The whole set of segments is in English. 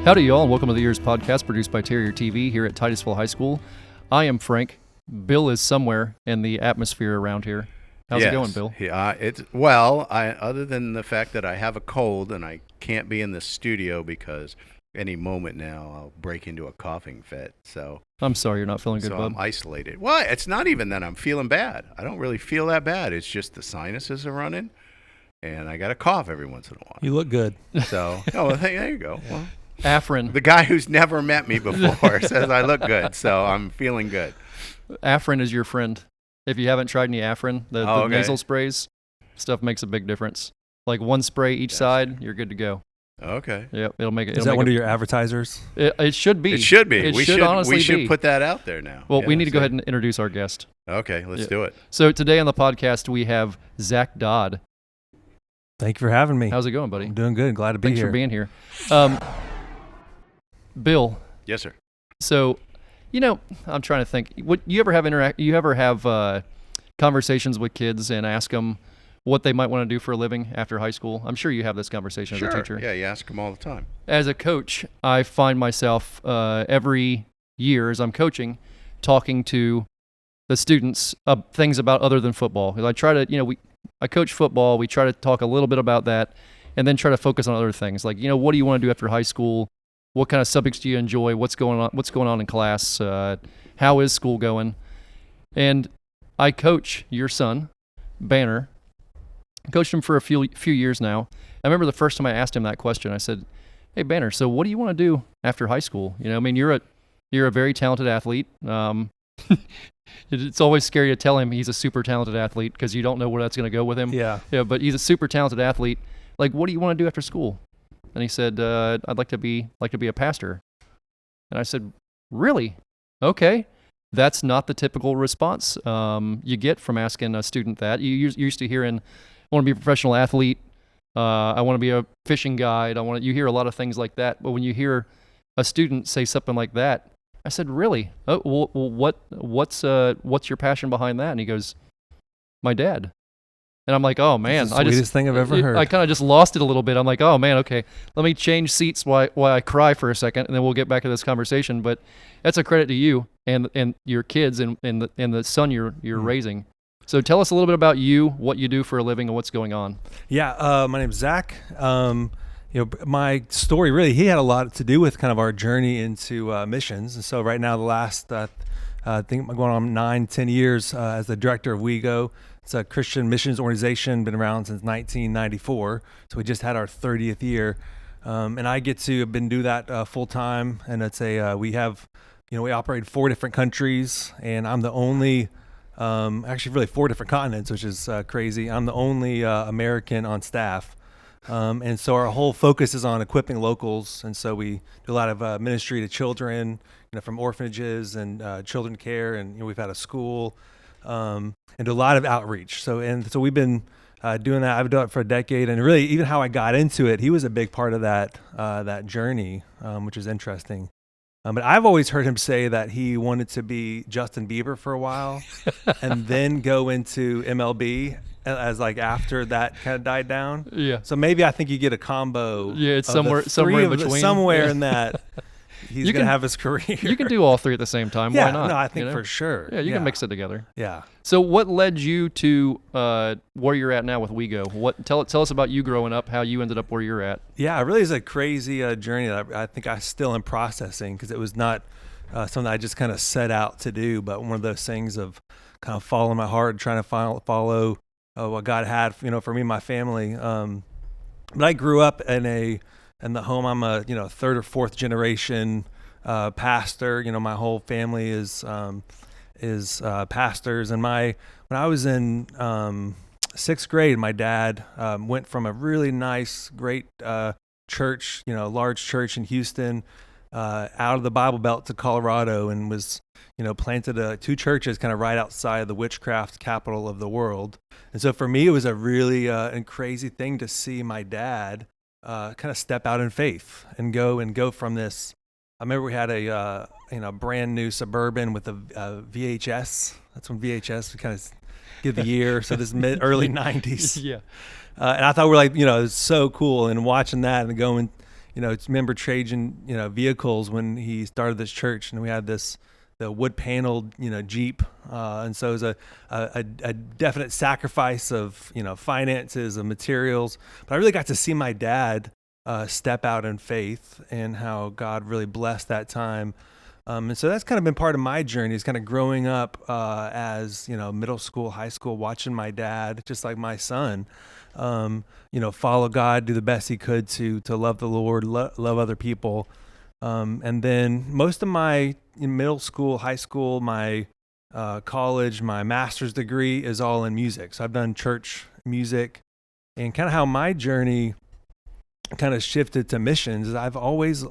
Howdy, y'all, and welcome to the EEARSS Podcast, produced by Terrier TV here at Titusville High School. I am Frank. Bill is somewhere in the atmosphere around here. How's it going, Bill? Yeah, other than the fact that I have a cold and I can't be in the studio because any moment now I'll break into a coughing fit. So I'm sorry you're not feeling good, bub. I'm isolated. Well, it's not even that I'm feeling bad. I don't really feel that bad. It's just the sinuses are running, and I got to cough every once in a while. You look good. So, there you go. Well, Afrin. The guy who's never met me before says I look good, so I'm feeling good. Afrin is your friend. If you haven't tried any Afrin, the nasal sprays, stuff makes a big difference. Like one spray each side, you're good to go. Okay. Yep, it'll make it. Is that one of your advertisers? It should be. It should be. We should put that out there now. Well, we need to go ahead and introduce our guest. Okay, let's do it. So today on the podcast we have Zach Dodd. Thank you for having me. How's it going, buddy? I'm doing good. Glad to be here. Thanks for being here. Bill. Yes, sir. So, I'm trying to think. What you ever have conversations with kids and ask them what they might want to do for a living after high school? I'm sure you have this conversation as a teacher. Yeah, you ask them all the time. As a coach, I find myself every year as I'm coaching, talking to the students things about other than football. Because I try to, I coach football. We try to talk a little bit about that, and then try to focus on other things like, what do you want to do after high school? What kind of subjects do you enjoy? What's going on in class? How is school going? And I coach your son, Banner. I coached him for a few years now. I remember the first time I asked him that question. I said, "Hey, Banner, so what do you want to do after high school? You're a very talented athlete. It's always scary to tell him he's a super talented athlete because you don't know where that's going to go with him. Yeah. But he's a super talented athlete. Like, what do you want to do after school?" And he said, "I'd like to be a pastor." And I said, "Really? Okay." That's not the typical response you get from asking a student that. You're used to hearing, "I want to be a professional athlete. I want to be a fishing guide. You hear a lot of things like that. But when you hear a student say something like that, I said, "Really? Oh, well, what's your passion behind that?" And he goes, "My dad." And I'm like, "Oh man, that's the sweetest thing I've ever heard." I kind of just lost it a little bit. I'm like, "Oh man, okay, let me change seats while I cry for a second, and then we'll get back to this conversation." But that's a credit to you and your kids and the son you're raising. So tell us a little bit about you, what you do for a living, and what's going on. Yeah, my name's Zach. My story really, he had a lot to do with kind of our journey into missions. And so right now, the last, I think I'm going on 9-10 years as the director of WEGO. It's a Christian missions organization, been around since 1994. So we just had our 30th year. And I get to do that full time. And it's we operate 4 different countries, and I'm the only, actually really 4 different continents, which is crazy. I'm the only American on staff. And so our whole focus is on equipping locals. And so we do a lot of ministry to children, from orphanages and children care. And, we've had a school, and do a lot of outreach. So we've been doing that. I've done it for a decade, and really even how I got into it, he was a big part of that journey, which is interesting. But I've always heard him say that he wanted to be Justin Bieber for a while and then go into MLB as like after that kind of died down. Yeah. So maybe I think you get a combo. Yeah, it's somewhere in between. Somewhere in that he's going to have his career. You can do all 3 at the same time. Yeah, Why not? No, I think for sure. Yeah, you can mix it together. Yeah. So what led you to where you're at now with WEGO? Tell us about you growing up, how you ended up where you're at. Yeah, it really is a crazy journey that I think I still am processing, because it was not something I just kind of set out to do, but one of those things of kind of following my heart, trying to follow what God had, for me and my family. But I grew up in the home. I'm a 3rd or 4th generation pastor. My whole family is pastors. And when I was in 6th grade, my dad went from a really nice, great church, large church in Houston, out of the Bible Belt to Colorado, and was planted 2 churches kind of right outside the witchcraft capital of the world. And so for me, it was a really crazy thing to see my dad kind of step out in faith and go from this. I remember we had a brand new Suburban with a VHS. That's when VHS would kind of give the year. So this early 90s. Yeah. And I thought we're like, it's so cool. And watching that and going remember trading, vehicles when he started this church, and we had the wood paneled, Jeep. And so it was a definite sacrifice of, finances and materials. But I really got to see my dad step out in faith, and how God really blessed that time. And so that's kind of been part of my journey, is kind of growing up as, middle school, high school, watching my dad, just like my son, follow God, do the best he could to love the Lord, love other people. And then most of my middle school, high school, my college, my master's degree is all in music. So I've done church music, and kind of how my journey kind of shifted to missions is I've always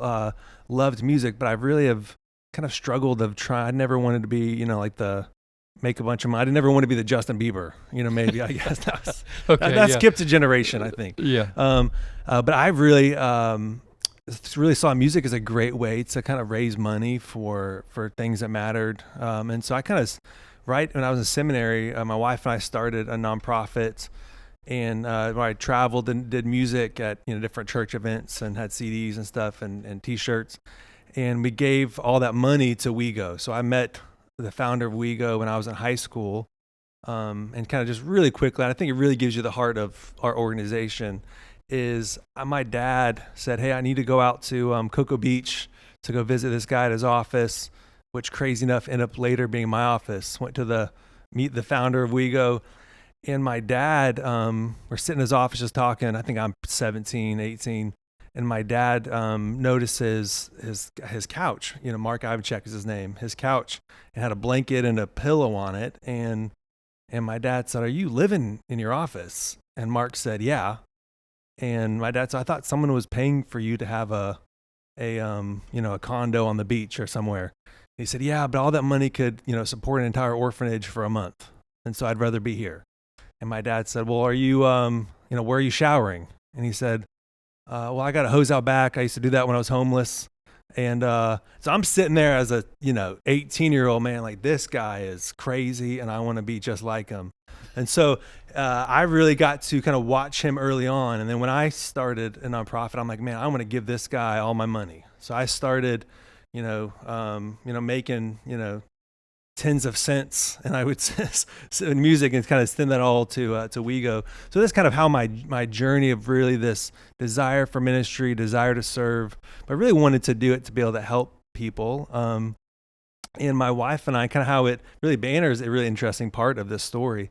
loved music, but I really have kind of struggled I never wanted to be, make a bunch of money. I never want to be the Justin Bieber, maybe, I guess that skipped a generation, I think. Yeah. But I really saw music as a great way to kind of raise money for things that mattered. And so I kind of, right when I was in seminary, my wife and I started a nonprofit, and where I traveled and did music at different church events, and had CDs and stuff and T-shirts, and we gave all that money to WEGO. So I met the founder of WEGO when I was in high school, and kind of just really quickly, I think it really gives you the heart of our organization, is my dad said, hey, I need to go out to Cocoa Beach to go visit this guy at his office, which crazy enough ended up later being my office. Went to meet the founder of WEGO, and my dad, we're sitting in his office just talking. I think I'm 17, 18. And my dad notices his couch. Mark Ivanchek is his name. His couch, and had a blanket and a pillow on it. And my dad said, "Are you living in your office?" And Mark said, "Yeah." And my dad said, "I thought someone was paying for you to have a condo on the beach or somewhere." He said, "Yeah, but all that money could support an entire orphanage for a month, and so I'd rather be here." And my dad said, "Well, are you where are you showering?" And he said, well, I got a hose out back. I used to do that when I was homeless. And so I'm sitting there as a 18-year-old man, like, this guy is crazy, and I want to be just like him. And so I really got to kind of watch him early on. And then when I started a nonprofit, I'm like, man, I want to give this guy all my money. So I started, making, tens of cents, and I would in music and kind of send that all to WEGO. So that's kind of how my journey of really this desire for ministry, desire to serve, but I really wanted to do it to be able to help people. And my wife and I, kind of how it really banners a really interesting part of this story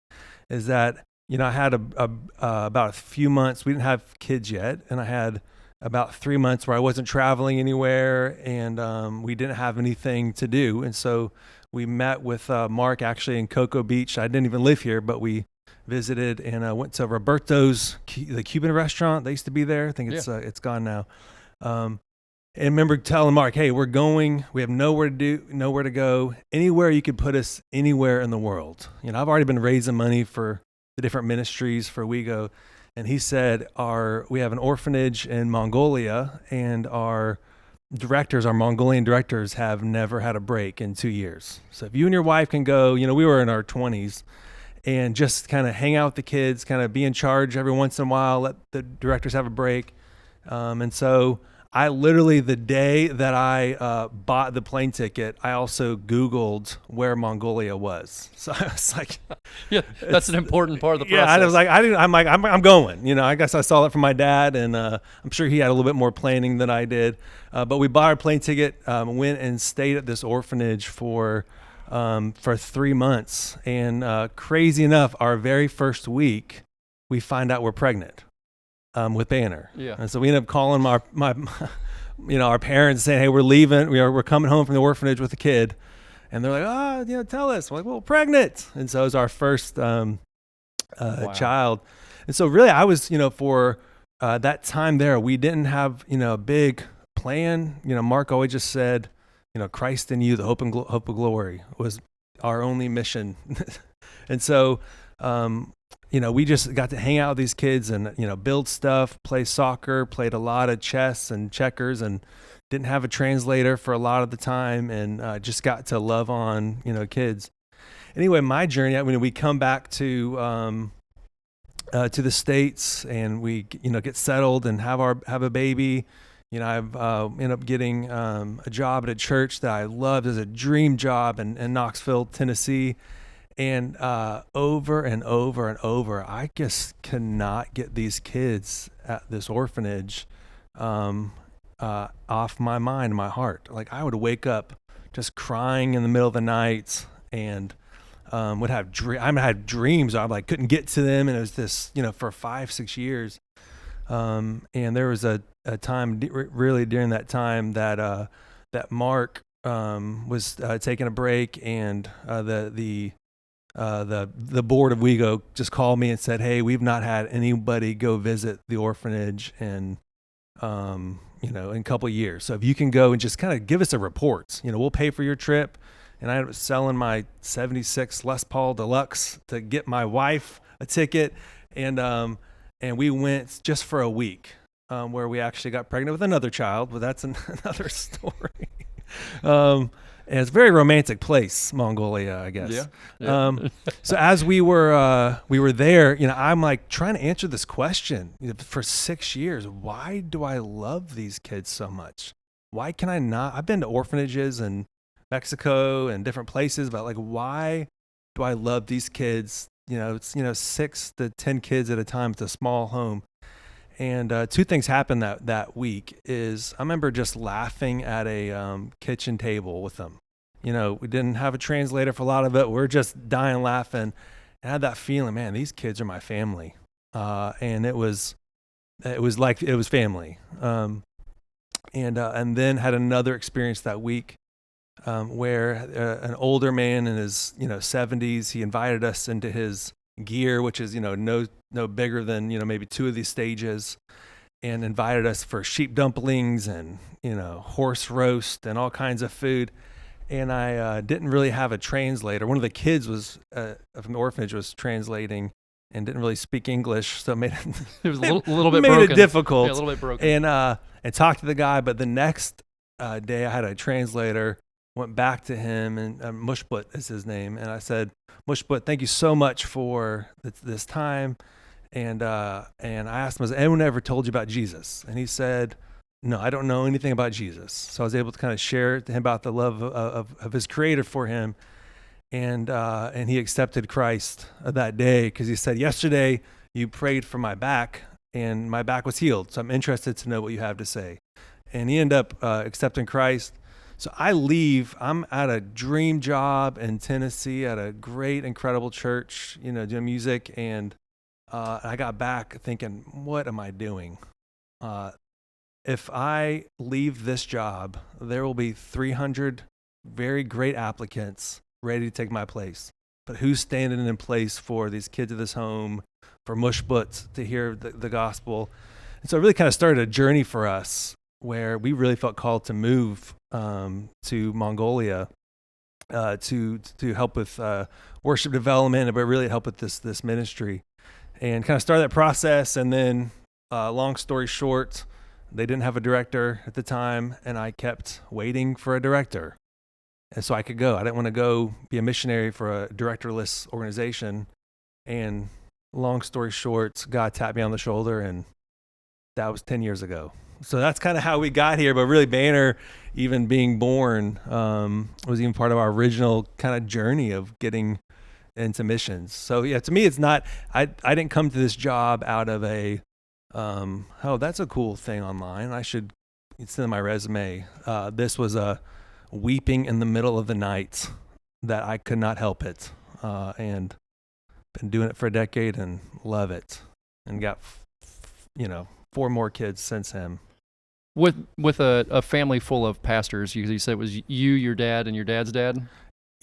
is that, I had about a few months, we didn't have kids yet, and I had about 3 months where I wasn't traveling anywhere, and we didn't have anything to do. And so we met with Mark actually in Cocoa Beach. I didn't even live here, but we visited and went to Roberto's, the Cuban restaurant. They used to be there. I think it's gone now. And I remember telling Mark, hey, we're going. We have nowhere to go. Anywhere you could put us, anywhere in the world. I've already been raising money for the different ministries for WEGO. And he said, we have an orphanage in Mongolia, and our Mongolian directors have never had a break in 2 years. So if you and your wife can go, we were in our 20s, and just kind of hang out with the kids, kind of be in charge every once in a while, let the directors have a break. And so I literally, the day that I bought the plane ticket, I also Googled where Mongolia was. So I was like, yeah, that's an important part of the process. Yeah, I was like, I'm going. I guess I saw it from my dad, and I'm sure he had a little bit more planning than I did. But we bought our plane ticket, went and stayed at this orphanage for 3 months. And crazy enough, our very first week, we find out we're pregnant. With Banner. Yeah. And so we ended up calling our parents saying, hey, we're leaving. We're coming home from the orphanage with the kid. And they're like, tell us. We're like, well, pregnant. And so it was our first child. And so really I was, for that time there, we didn't have, a big plan. Mark always just said, Christ in you, the hope of glory was our only mission. And so, we just got to hang out with these kids and, build stuff, play soccer, played a lot of chess and checkers, and didn't have a translator for a lot of the time, and just got to love on, kids. Anyway, my journey, we come back to the States, and we, get settled and have a baby. I've ended up getting a job at a church that I loved as a dream job in Knoxville, Tennessee. And over and over and over, I just cannot get these kids at this orphanage off my mind, my heart. Like, I would wake up just crying in the middle of the night, and would have dreams. I like couldn't get to them, and it was this, for 5-6 years. And there was a time really during that time that Mark was taking a break, and the board of WEGO just called me and said, "Hey, we've not had anybody go visit the orphanage in a couple of years. So if you can go and just kind of give us a report, we'll pay for your trip." And I was selling my '76 Les Paul Deluxe to get my wife a ticket, and we went just for a week, where we actually got pregnant with another child, but that's another story. And it's a very romantic place, Mongolia, I guess. Yeah. So as we were there, I'm like trying to answer this question for 6 years. Why do I love these kids so much? Why can I not? I've been to orphanages in Mexico and different places, but like, why do I love these kids? It's 6 to 10 kids at a time. It's a small home. And 2 things happened that week. Is I remember just laughing at a kitchen table with them. We didn't have a translator for a lot of it. We're just dying laughing. And I had that feeling, man, these kids are my family. And it was like it was family. And then had another experience that week where an older man in his 70s, he invited us into his gear, which is no bigger than maybe 2 of these stages, and invited us for sheep dumplings and horse roast and all kinds of food. And I didn't really have a translator. One of the kids was from the orphanage was translating and didn't really speak English, so it made it was a little bit made broken. it difficult. Yeah, a little bit broken. And talked to the guy, but the next day I had a translator. Went back to him, and Mushput is his name, and I said, "Mushput, thank you so much for this time." And I asked him, "Has anyone ever told you about Jesus?" And he said, "No, I don't know anything about Jesus." So I was able to kind of share to him about the love of his Creator for him, and he accepted Christ that day because he said, "Yesterday you prayed for my back, and my back was healed. So I'm interested to know what you have to say." And he ended up accepting Christ. So I leave. I'm at a dream job in Tennessee at a great, incredible church, doing music. And I got back thinking, what am I doing? If I leave this job, there will be 300 very great applicants ready to take my place. But who's standing in place for these kids of this home, for Mushput to hear the gospel? And so it really kind of started a journey for us where we really felt called to move to Mongolia to help with worship development, but really help with this ministry, and kind of started that process. And then, long story short, they didn't have a director at the time, and I kept waiting for a director, and so I could go. I didn't want to go be a missionary for a directorless organization. And long story short, God tapped me on the shoulder, and that was 10 years ago. So that's kind of how we got here. But really, Banner, even being born, was even part of our original kind of journey of getting into missions. So yeah, to me, it's not, I didn't come to this job out of a, that's a cool thing online, it's in my resume. This was a weeping in the middle of the night that I could not help it. And been doing it for a decade and love it. And got, 4 more kids since him. With a family full of pastors, you said it was you, your dad, and your dad's dad?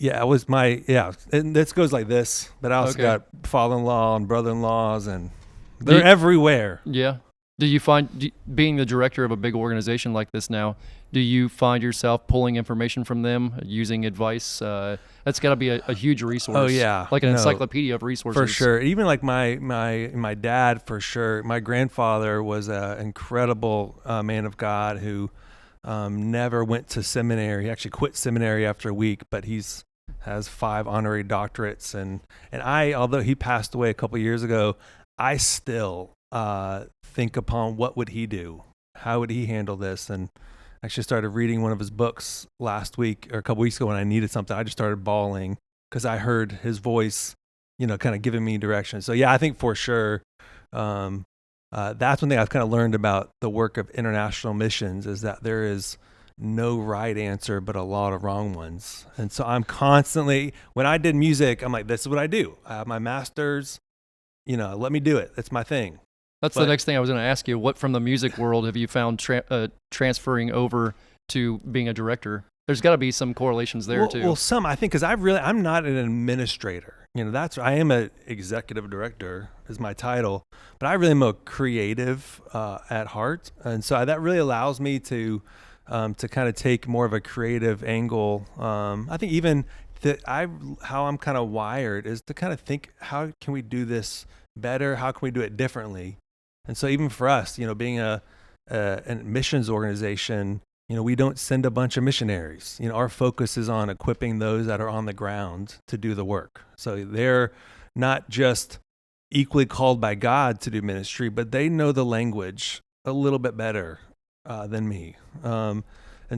Yeah, it was and this goes like this, but I also got father-in-law and brother-in-laws, and they're everywhere. Yeah. Do you find, being the director of a big organization like this now, do you find yourself pulling information from them, using advice? That's got to be a huge resource. Oh, yeah. Like an encyclopedia of resources. For sure. Even like my dad, for sure. My grandfather was an incredible man of God who never went to seminary. He actually quit seminary after a week, but has 5 honorary doctorates. And I, although he passed away a couple of years ago, I still think upon what would he do. how would he handle this? And actually started reading one of his books last week or a couple weeks ago when I needed something. I just started bawling because I heard his voice, kind of giving me direction. So yeah, I think for sure, that's one thing I've kind of learned about the work of international missions is that there is no right answer, but a lot of wrong ones. And so I'm constantly, when I did music, I'm like, this is what I do. I have my master's, let me do it. That's my thing. That's the next thing I was going to ask you. What from the music world have you found transferring over to being a director? There's got to be some correlations there too. Well, some I think because I'm not an administrator. I am an executive director is my title, but I really am a creative at heart, and so that really allows me to kind of take more of a creative angle. I think even how I'm kind of wired is to kind of think, how can we do this better? How can we do it differently? And so even for us, being a missions organization, we don't send a bunch of missionaries. Our focus is on equipping those that are on the ground to do the work. So they're not just equally called by God to do ministry, but they know the language a little bit better than me. And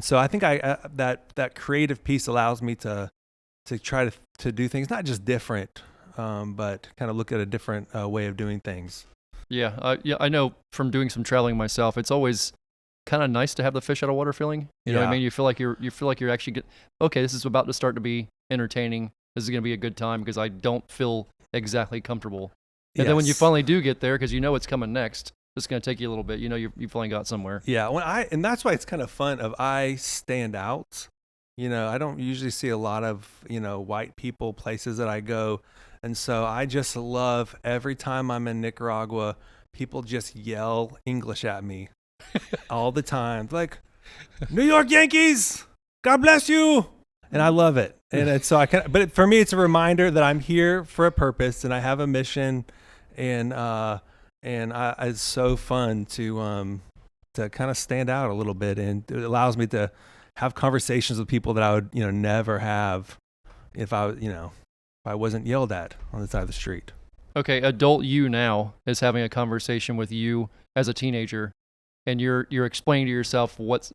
so I think that creative piece allows me to try to do things not just different, but kind of look at a different way of doing things. Yeah, I know from doing some traveling myself, it's always kind of nice to have the fish out of water feeling. You know what I mean? You feel like you're actually okay, this is about to start to be entertaining. This is going to be a good time because I don't feel exactly comfortable. And then when you finally do get there, because it's coming next, it's going to take you a little bit. You finally got somewhere. Yeah, and that's why it's kind of fun. I stand out. I don't usually see a lot of white people places that I go. And so I just love every time I'm in Nicaragua, people just yell English at me all the time. Like, New York Yankees, God bless you. And I love it. And so but for me, it's a reminder that I'm here for a purpose and I have a mission. And it's so fun to kind of stand out a little bit. And it allows me to have conversations with people that I would, never have if I wasn't yelled at on the side of the street. Okay, adult you now is having a conversation with you as a teenager, and you're explaining to yourself what's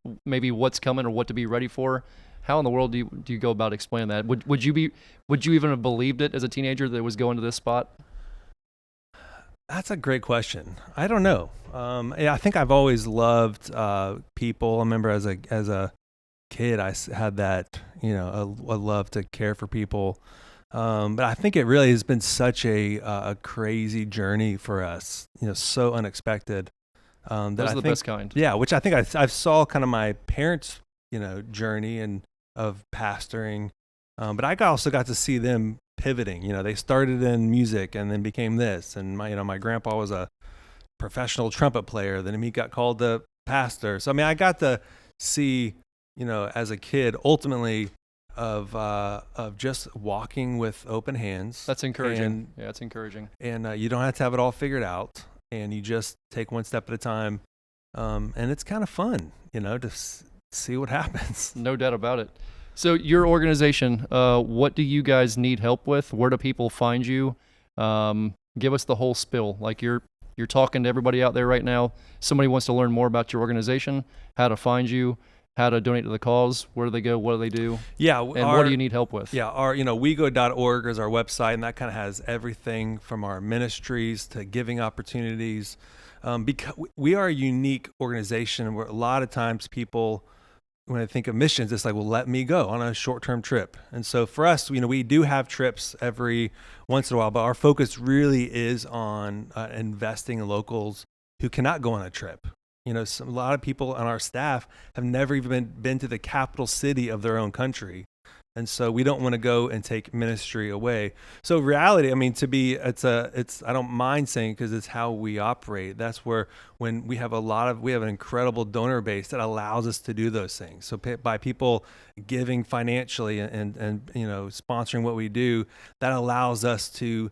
coming or what to be ready for. How in the world do you go about explaining that? Would you even have believed it as a teenager that it was going to this spot? That's a great question. I don't know. I think I've always loved people. I remember as a kid, I had that a love to care for people. But I think it really has been such a crazy journey for us, so unexpected. Those are the best kind. Yeah, which I think I saw kind of my parents, journey and of pastoring. But I also got to see them pivoting. They started in music and then became this. And my grandpa was a professional trumpet player. Then he got called the pastor. So, I got to see, as a kid, ultimately, of just walking with open hands. That's encouraging. It's encouraging. And you don't have to have it all figured out, and you just take one step at a time. And it's kind of fun, to see what happens. No doubt about it. So your organization, what do you guys need help with? Where do people find you? Give us the whole spill. Like you're talking to everybody out there right now. Somebody wants to learn more about your organization, how to find you, how to donate to the cause, where do they go, what do they do? Yeah. And what do you need help with? Yeah, our WEGO.org is our website, and that kind of has everything from our ministries to giving opportunities. Because we are a unique organization where a lot of times people, when I think of missions, it's like, well, let me go on a short-term trip. And so for us, we do have trips every once in a while, but our focus really is on investing in locals who cannot go on a trip. A lot of people on our staff have never even been to the capital city of their own country. And so we don't want to go and take ministry away. So reality, I don't mind saying, because it's how we operate. That's where when we have an incredible donor base that allows us to do those things. So by people giving financially and sponsoring what we do, that allows us to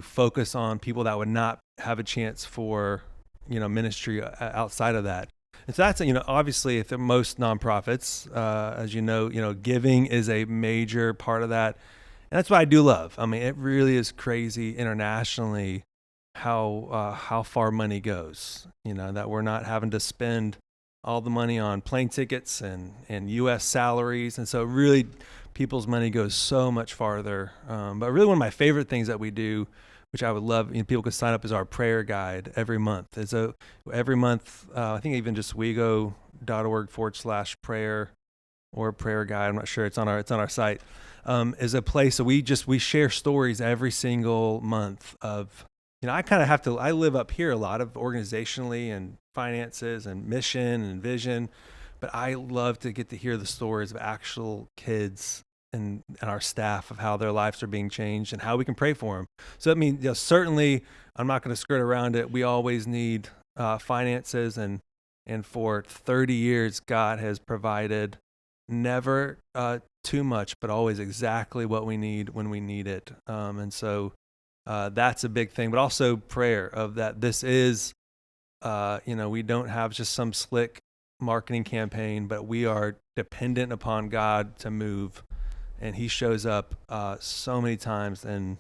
focus on people that would not have a chance for ministry outside of that. And so that's, obviously, if most nonprofits, as giving is a major part of that. And that's what I do love. It really is crazy internationally how far money goes. That we're not having to spend all the money on plane tickets and U.S. salaries, and so really people's money goes so much farther. But really, one of my favorite things that we do, which I would love, people could sign up, is our prayer guide every month. Every month, I think even just wego.org/prayer or prayer guide. I'm not sure. It's on our site. Is a place that we share stories every single month of, I kind of I live up here a lot of organizationally and finances and mission and vision, but I love to get to hear the stories of actual kids and our staff of how their lives are being changed and how we can pray for them. So that means, certainly I'm not going to skirt around it. We always need finances, and for 30 years, God has provided never too much, but always exactly what we need when we need it. And so that's a big thing, but also prayer of that. This is, we don't have just some slick marketing campaign, but we are dependent upon God to move. And he shows up so many times in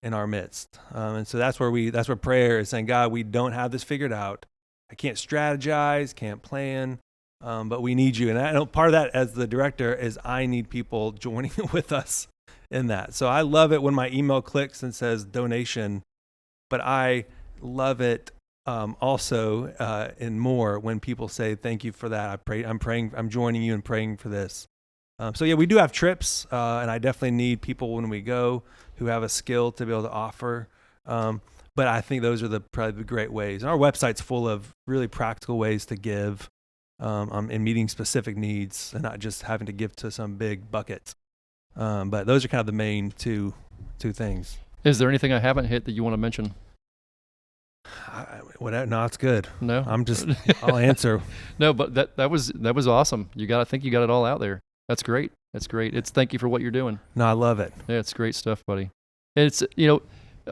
our midst. And so that's where prayer is saying, God, we don't have this figured out. I can't strategize, can't plan, but we need you. And I know part of that as the director is I need people joining with us in that. So I love it when my email clicks and says donation, but I love it also and more when people say thank you for that. I'm joining you in praying for this. So yeah, we do have trips, and I definitely need people when we go who have a skill to be able to offer. But I think those are probably the great ways. And our website's full of really practical ways to give in meeting specific needs and not just having to give to some big bucket. But those are kind of the main two things. Is there anything I haven't hit that you want to mention? No, it's good. No, I'll answer. No, but that was awesome. I think you got it all out there. That's great. Thank you for what you're doing. No, I love it. Yeah, it's great stuff, buddy. It's,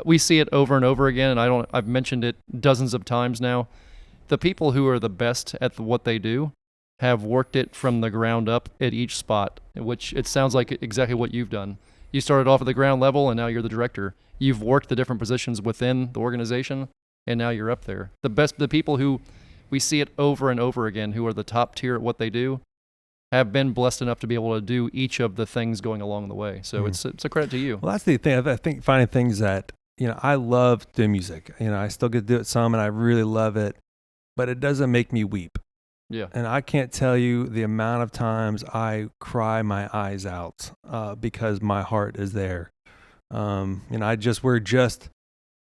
we see it over and over again, and I've mentioned it dozens of times now. The people who are the best at what they do have worked it from the ground up at each spot, which it sounds like exactly what you've done. You started off at the ground level, and now you're the director. You've worked the different positions within the organization, and now you're up there. The people who we see it over and over again, who are the top tier at what they do, have been blessed enough to be able to do each of the things going along the way. So it's a credit to you. Well, that's the thing. I think finding things that, I love doing music. I still get to do it some, and I really love it, but it doesn't make me weep. Yeah. And I can't tell you the amount of times I cry my eyes out because my heart is there. We're just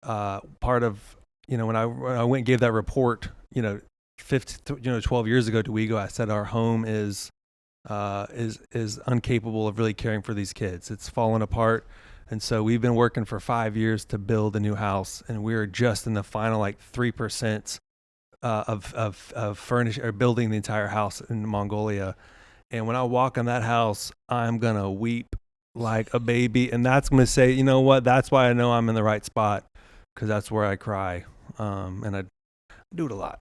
part of, when I went and gave that report, 12 years ago to WEGO, I said our home is incapable of really caring for these kids. It's fallen apart. And so we've been working for 5 years to build a new house, and we're just in the final 3% of furnish or building the entire house in Mongolia. And when I walk in that house, I'm gonna weep like a baby, and that's gonna say, you know what? That's why I know I'm in the right spot, because that's where I cry, and I do it a lot.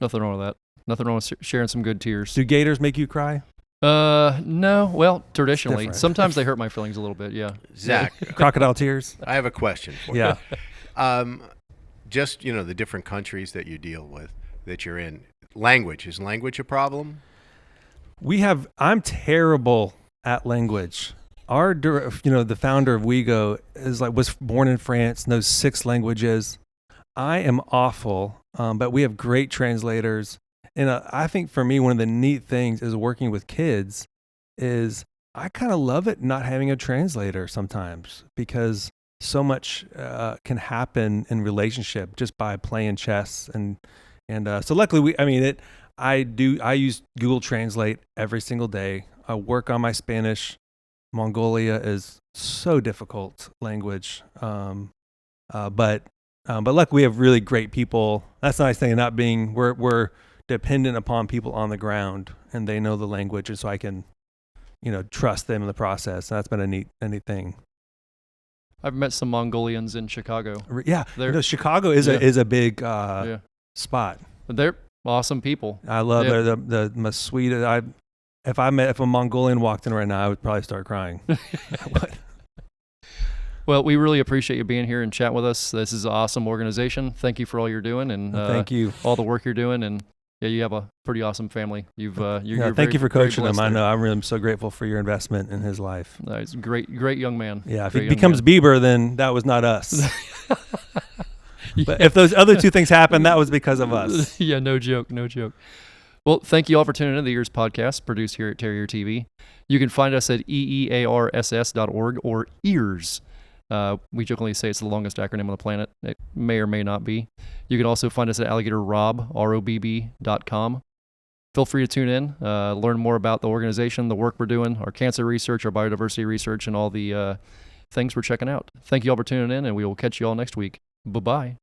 Nothing wrong with that. Nothing wrong with sharing some good tears. Do gators make you cry? No. Well, traditionally, sometimes they hurt my feelings a little bit. Yeah. Zach, crocodile tears. I have a question for you. Just the different countries that you deal with, that you're in. Is language a problem? I'm terrible at language. The founder of WEGO was born in France, knows 6 languages. I am awful, but we have great translators. And I think for me, one of the neat things is working with kids is I kind of love it not having a translator sometimes, because so much can happen in relationship just by playing chess. And so luckily I use Google Translate every single day. I work on my Spanish. Mongolia is so difficult language. But luckily we have really great people. That's the nice thing of not being, we're dependent upon people on the ground, and they know the language, and so I can, trust them in the process. That's been a neat thing. I've met some Mongolians in Chicago. Yeah, Chicago is a big spot. They're awesome people. I love the sweet. If a Mongolian walked in right now, I would probably start crying. Well, we really appreciate you being here and chatting with us. This is an awesome organization. Thank you for all you're doing and Thank you. all the work you're doing. And yeah, you have a pretty awesome family. Thank you for coaching him. I know I'm so grateful for your investment in his life. He's a great young man. Yeah, if he becomes Bieber, then that was not us. But if those other two things happened, that was because of us. Yeah, no joke. Well, thank you all for tuning in to the EEARSS Podcast, produced here at Terrier TV. You can find us at EEARSS.org or EEARSS. We jokingly say it's the longest acronym on the planet. It may or may not be. You can also find us at Alligator Robb, ROBB.com. Feel free to tune in, learn more about the organization, the work we're doing, our cancer research, our biodiversity research, and all the things we're checking out. Thank you all for tuning in, and we will catch you all next week. Bye-bye.